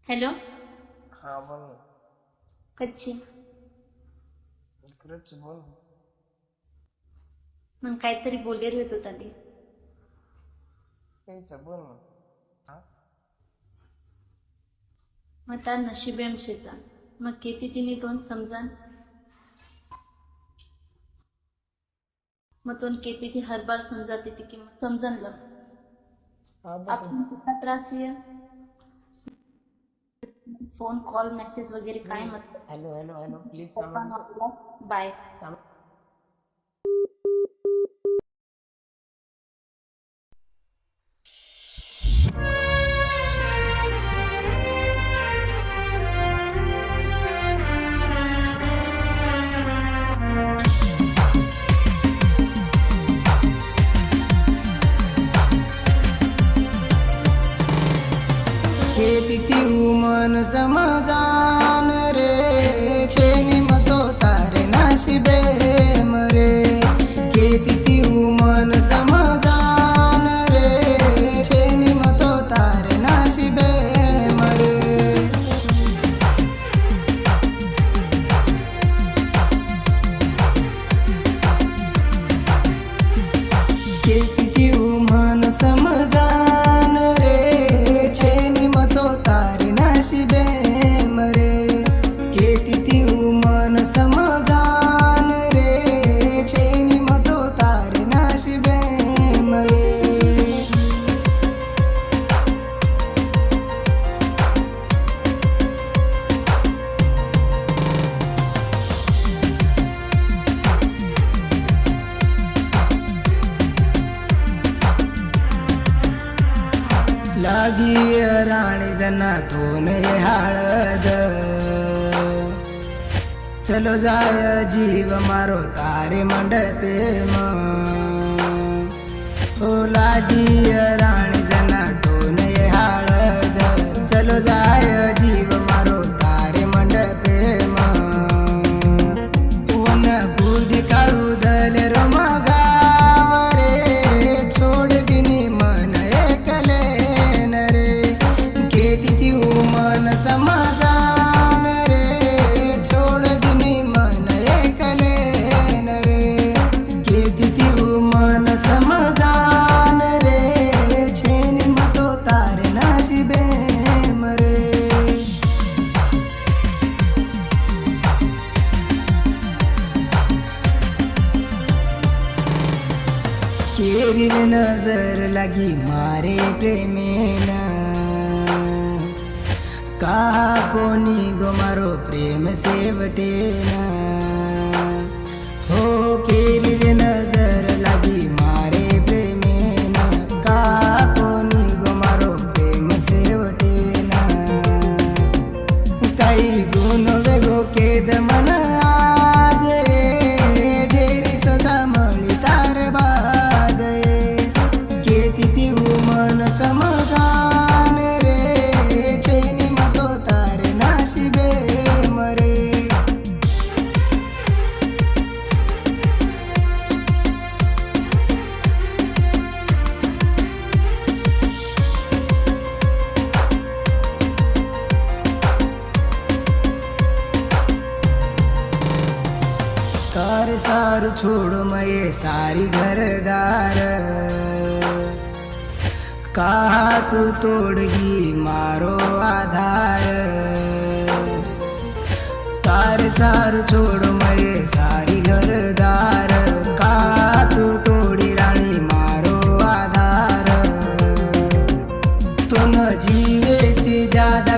Hello. हा बोल ना. कच्ची इकडे बोल ना. मग काहीतरी बोलेर होत होता ते बोल ना. हा मग त्या नशीब एमशेचा मग किती तिने दोन समजान मग दोन केती ती हर बार समजाते ती किंमत समजन लग हा आपण कितना त्रास हुआ फोन कॉल मेसेज वगैरे काय हॅलो हॅलो हॅलो प्लीज मतलब बाय. खेती मन समाजान रे छेनी मतो तारे नाशिबे मरे खेती मन समाजान रे छेनी मतो तारे नाशिबे मरे खेती मन समजान रे छेनी मतो तारे नाशिबे मरे खेती मन समजान रे छेनी मतो तारे नाशिबे मरे लागी राणी जना धोन हाळद चलो जाय जीव मारो तारे मंडपे हो लागी राणी जना धोन हाळद चलो जाय जीव मारो तारे मंडपे वन गुदी काळू दल रोमा गावरे छोड दिनी मन एकले मन समाजान रे छोड़ दिनी मन एकले रे खेती मन समाजान रे छेनी मतो तारे नाशिबे मरे केरी नजर लगी मारे प्रेमेना कहा कोनी गो मारो प्रेम सेवटेना हो केरी नजर लगी मारे प्रेमेना कहा कोनी गो मारो प्रेम सेवटेना काही गुण वेगो केद मन आजे जेरी सजा मळी तार बादे केती मन समजान रे छेनी मतो तारे नाशिबे मरे कार सारू छोड़ मये सारी घरदार कहा तू तोड़गी मारो आधार कार सारू छोड़ मये सारी घरदार कहा तू तोड़ी राणी मारो आधार तुम जीवे ती ज्यादा